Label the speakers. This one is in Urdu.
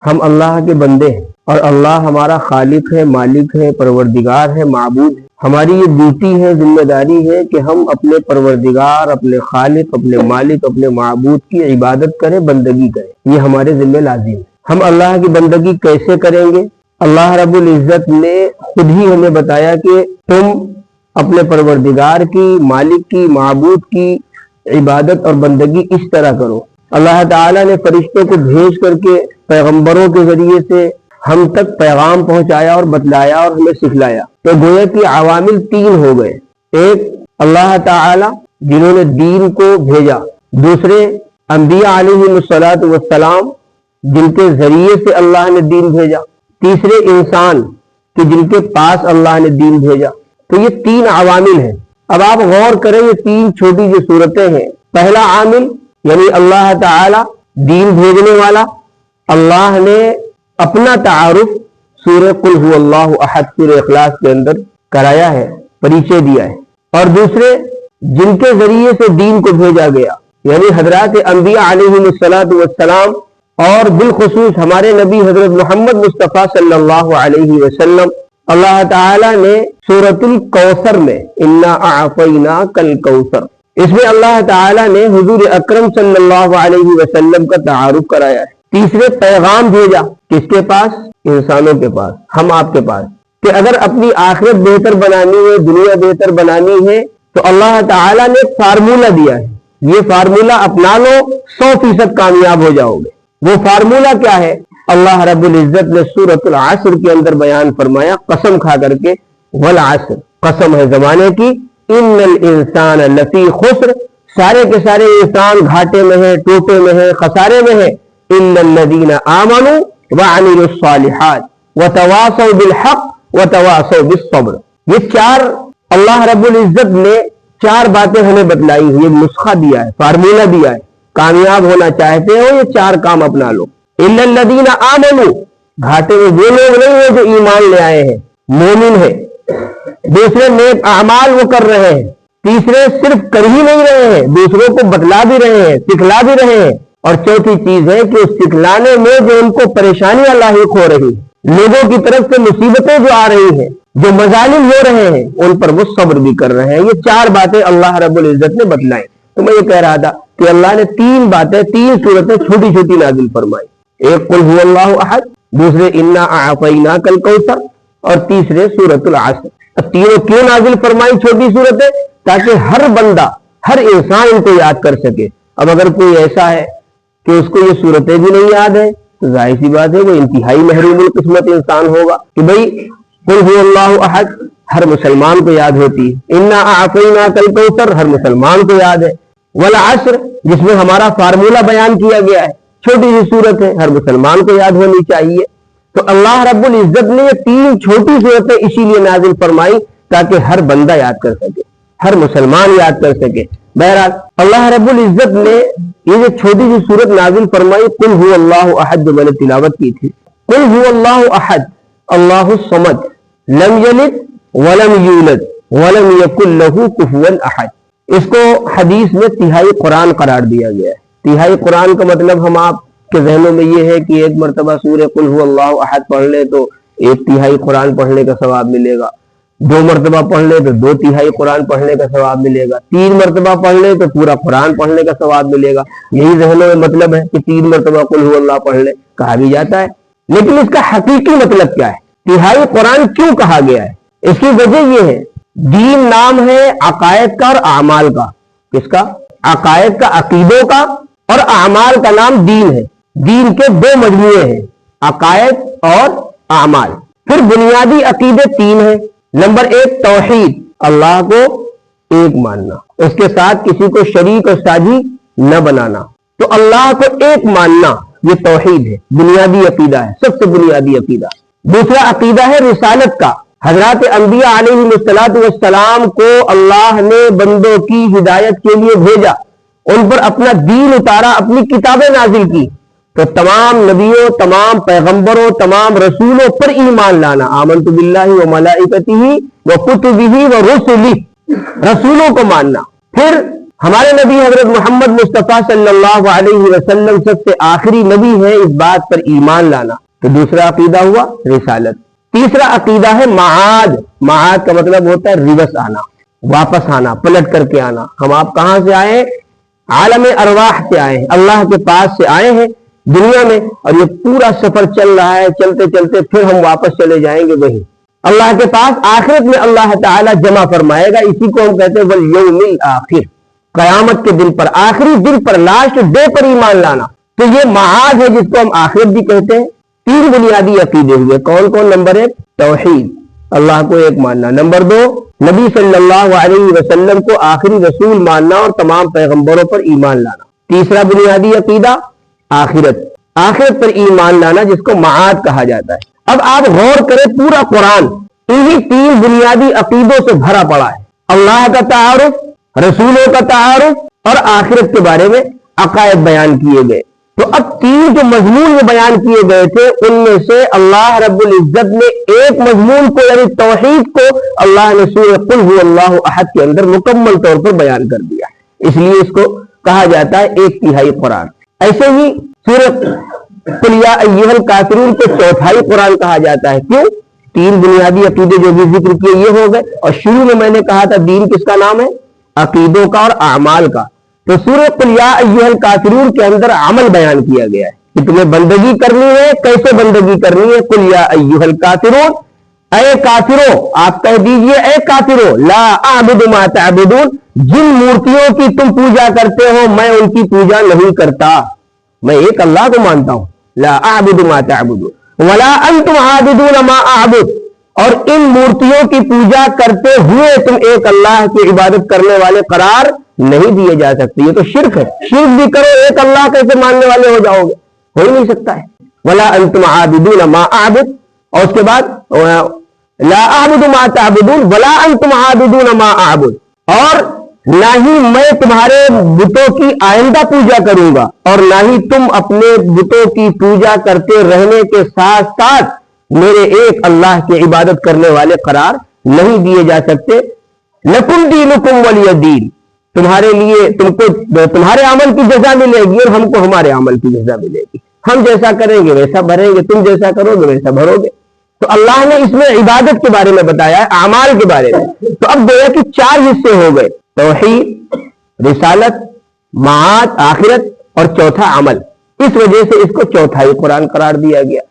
Speaker 1: ہم اللہ کے بندے ہیں اور اللہ ہمارا خالق ہے، مالک ہے، پروردگار ہے، معبود ہے۔ ہماری یہ ڈیوٹی ہے، ذمہ داری ہے کہ ہم اپنے پروردگار، اپنے خالق، اپنے مالک، اپنے معبود کی عبادت کریں، بندگی کریں۔ یہ ہمارے ذمہ لازم ہے۔ ہم اللہ کی بندگی کیسے کریں گے؟ اللہ رب العزت نے خود ہی ہمیں بتایا کہ تم اپنے پروردگار کی، مالک کی، معبود کی عبادت اور بندگی اس طرح کرو۔ اللہ تعالیٰ نے فرشتوں کو بھیج کر کے پیغمبروں کے ذریعے سے ہم تک پیغام پہنچایا اور بتلایا اور ہمیں سکھلایا۔ تو گویا کہ عوامل تین ہو گئے، ایک اللہ تعالیٰ جنہوں نے دین کو بھیجا، دوسرے انبیاء علیہ الصلاۃ والسلام جن کے ذریعے سے اللہ نے دین بھیجا، تیسرے انسان کہ جن کے پاس اللہ نے دین بھیجا۔ تو یہ تین عوامل ہیں۔ اب آپ غور کریں، یہ تین چھوٹی جو صورتیں ہیں، پہلا عامل یعنی اللہ تعالی دین بھیجنے والا، اللہ نے اپنا تعارف سورہ قل هو اللہ احد سورہ اخلاص کے اندر کرایا ہے، پریچے دیا ہے۔ اور دوسرے جن کے ذریعے سے دین کو بھیجا گیا یعنی حضرات انبیاء علیہ الصلاۃ والسلام، اور بالخصوص ہمارے نبی حضرت محمد مصطفیٰ صلی اللہ علیہ وسلم۔ اللہ تعالیٰ نے سورۃ الکوثر میں انا اعطیناک الکوثر، اس میں اللہ تعالیٰ نے حضور اکرم صلی اللہ علیہ وسلم کا تعارف کرایا ہے۔ تیسرے پیغام بھیجا، کس کے پاس؟ انسانوں کے پاس، ہم آپ کے پاس، کہ اگر اپنی آخرت بہتر بنانی ہے، دنیا بہتر بنانی ہے تو اللہ تعالیٰ نے ایک فارمولہ دیا ہے، یہ فارمولہ اپنا لو، 100% کامیاب ہو جاؤ گے۔ وہ فارمولہ کیا ہے؟ اللہ رب العزت نے سورۃ العصر کے اندر بیان فرمایا، قسم کھا کر کے، والعصر، قسم ہے زمانے کی، ان الانسان لفی خسر، سارے کے سارے انسان گھاٹے میں ہیں، ٹوٹے میں ہیں، خسارے میں ہیں، الا الذین آمنوا وعملوا الصالحات وتواصوا بالحق وتواصوا بالصبر۔ یہ چار اللہ رب العزت نے چار باتیں ہمیں بتلائی ہیں، یہ نسخہ دیا ہے، فارمولہ دیا ہے، کامیاب ہونا چاہتے ہو یہ چار کام اپنا لو۔ الا الذین آمنوا، گھاٹے میں وہ لوگ نہیں ہیں جو ایمان لے آئے ہیں، مومن ہیں، دوسرے نیک اعمال وہ کر رہے ہیں، تیسرے صرف کر ہی نہیں رہے ہیں، دوسروں کو بتلا بھی رہے ہیں، سکھلا بھی رہے ہیں، اور چوتھی چیز ہے کہ اس سکھلانے میں جو ان کو پریشانیاں لاحق ہو رہی ہیں، لوگوں کی طرف سے مصیبتیں جو آ رہی ہیں، جو مظالم ہو رہے ہیں، ان پر وہ صبر بھی کر رہے ہیں۔ یہ چار باتیں اللہ رب العزت نے بتلائیں۔ تو میں یہ کہہ رہا تھا کہ اللہ نے تین باتیں، تین صورتیں چھوٹی چھوٹی نازل فرمائی، ایک قل هو اللہ احد، دوسرے انا اعطیناک الکوثر، اور تیسرے سورۃ العصر۔ اب تینوں کیوں نازل فرمائی چھوٹی صورتیں؟ تاکہ ہر بندہ، ہر انسان ان کو یاد کر سکے۔ اب اگر کوئی ایسا ہے کہ اس کو یہ صورتیں بھی نہیں یاد ہے تو ظاہر سی بات ہے وہ انتہائی محروم القسمت انسان ہوگا، کہ بھئی قل هو اللہ احد ہر مسلمان کو یاد ہوتی ہے، انا اعطیناک الکوثر ہر مسلمان کو یاد ہے، والعصر جس میں ہمارا فارمولہ بیان کیا گیا ہے، چھوٹی سی صورت ہے، ہر مسلمان کو یاد ہونی چاہیے۔ تو اللہ رب العزت نے یہ تین چھوٹی صورتیں اسی لیے نازل فرمائی تاکہ ہر بندہ یاد کر سکے، ہر مسلمان یاد کر سکے۔ بہرحال اللہ رب العزت نے یہ جو چھوٹی سی صورت نازل فرمائی، قل هو اللہ احد، جو میں نے تلاوت کی تھی، قل هو اللہ احد اللہ الصمد لم یلد ولم یولد ولم یکن له کفوا احد، اس کو حدیث میں تہائی قرآن قرار دیا گیا ہے۔ تہائی قرآن کا مطلب ہم آپ کے ذہنوں میں یہ ہے کہ ایک مرتبہ سورہ قل هو اللہ احد پڑھ لے تو ایک تہائی قرآن پڑھنے کا ثواب ملے گا، دو مرتبہ پڑھ لے تو دو تہائی قرآن پڑھنے کا ثواب ملے گا، تین مرتبہ پڑھ لے تو پورا قرآن پڑھنے کا ثواب ملے گا۔ یہی ذہنوں میں مطلب ہے کہ تین مرتبہ قل هو اللہ پڑھ لے، کہا بھی جاتا ہے، لیکن اس کا حقیقی مطلب کیا ہے؟ تہائی قرآن کیوں کہا گیا ہے؟ اس کی وجہ یہ ہے، دین نام ہے عقائد کا اور اعمال کا۔ کس کا؟ عقائد کا، عقیدوں کا، اور اعمال کا نام دین ہے۔ دین کے دو مجموعے ہیں، عقائد اور اعمال۔ پھر بنیادی عقیدے تین ہیں۔ نمبر ایک توحید، اللہ کو ایک ماننا، اس کے ساتھ کسی کو شریک اور ساجی نہ بنانا، تو اللہ کو ایک ماننا، یہ توحید ہے، بنیادی عقیدہ ہے، سب سے بنیادی عقیدہ۔ دوسرا عقیدہ ہے رسالت کا، حضرات انبیاء علیہ السلام کو اللہ نے بندوں کی ہدایت کے لیے بھیجا، ان پر اپنا دین اتارا، اپنی کتابیں نازل کی، تو تمام نبیوں، تمام پیغمبروں، تمام رسولوں پر ایمان لانا، آمنت باللہ وملائکتہ وکتبہ ورسلہ، رسولوں کو ماننا۔ پھر ہمارے نبی حضرت محمد مصطفیٰ صلی اللہ علیہ وسلم سب سے آخری نبی ہے، اس بات پر ایمان لانا۔ تو دوسرا عقیدہ ہوا رسالت۔ تیسرا عقیدہ ہے معاد۔ معاد کا مطلب ہوتا ہے ریورس آنا، واپس آنا، پلٹ کر کے آنا۔ ہم آپ کہاں سے آئے؟ عالم ارواح سے آئے ہیں، اللہ کے پاس سے آئے ہیں دنیا میں، اور یہ پورا سفر چل رہا ہے، چلتے چلتے پھر ہم واپس چلے جائیں گے وہیں اللہ کے پاس۔ آخرت میں اللہ تعالیٰ جمع فرمائے گا، اسی کو ہم کہتے ہیں والیوم الآخر، قیامت کے دن پر، آخری دن پر، لاسٹ ڈے پر ایمان لانا۔ تو یہ معاد ہے جس کو ہم آخرت بھی کہتے ہیں۔ تین بنیادی عقیدے ہوئے، کون کون؟ نمبر 1 توحید، اللہ کو ایک ماننا۔ نمبر 2 نبی صلی اللہ علیہ وسلم کو آخری رسول ماننا اور تمام پیغمبروں پر ایمان لانا۔ تیسرا بنیادی عقیدہ آخرت، آخرت پر ایمان لانا، جس کو معاد کہا جاتا ہے۔ اب آپ غور کریں، پورا قرآن انہی تین بنیادی عقیدوں سے بھرا پڑا ہے، اللہ کا تعارف، رسولوں کا تعارف اور آخرت کے بارے میں عقائد بیان کیے گئے۔ تو اب تین جو مضمون میں بیان کیے گئے تھے، ان میں سے اللہ رب العزت نے ایک مضمون کو یعنی توحید کو اللہ نے سورہ قل هو اللہ احد کے اندر مکمل طور پر بیان کر دیا، اس لیے اس کو کہا جاتا ہے 1/3 قرآن۔ ایسے ہی سورہ قل یا ایھا الکافرون کو 1/4 قرآن کہا جاتا ہے۔ کیوں؟ تین بنیادی عقیدے جو بھی ذکر کیے یہ ہو گئے، اور شروع میں نے کہا تھا دین کس کا نام ہے؟ عقیدوں کا اور اعمال کا۔ تو سورہ قل یا ایھا الکافرون کے اندر عمل بیان کیا گیا ہے کہ تمہیں بندگی کرنی ہے، کیسے بندگی کرنی ہے؟ قل یا ایھا الکافرون، اے کافروں، آپ کہہ دیجئے اے کافروں، لا اعبد ما تعبدون، جن مورتیوں کی تم پوجا کرتے ہو میں ان کی پوجا نہیں کرتا، میں ایک اللہ کو مانتا ہوں۔ لا اعبد ما تعبدون ولا انتم عابدون ما اعبد، اور ان مورتیوں کی پوجا کرتے ہوئے تم ایک اللہ کی عبادت کرنے والے قرار نہیں دیے جا سکتے۔ یہ تو شرک ہے، شرک بھی کرو ایک اللہ کیسے ماننے والے ہو جاؤ گے؟ ہو ہی نہیں سکتا ہے۔ ولا انتم عابدون ما اعبد، اور اس کے بعد لا اعبد ما تعبدون ولا انتم عابدون ما اعبد، اور نہ ہی میں تمہارے بتوں کی آئندہ پوجا کروں گا، اور نہ ہی تم اپنے بتوں کی پوجا کرتے رہنے کے ساتھ ساتھ میرے ایک اللہ کی عبادت کرنے والے قرار نہیں دیے جا سکتے۔ لکم دینکم ولی دین، تمہارے لیے تم کو تمہارے عمل کی جزا ملے گی اور ہم کو ہمارے عمل کی جزا ملے گی، ہم جیسا کریں گے ویسا بھریں گے، تم جیسا کرو گے ویسا بھرو گے۔ تو اللہ نے اس میں عبادت کے بارے میں بتایا ہے، اعمال کے بارے میں۔ تو اب گویا کہ 4 حصے ہو گئے، توحید، رسالت، معاد آخرت، اور چوتھا عمل۔ اس وجہ سے اس کو 1/4 قرآن قرار دیا گیا۔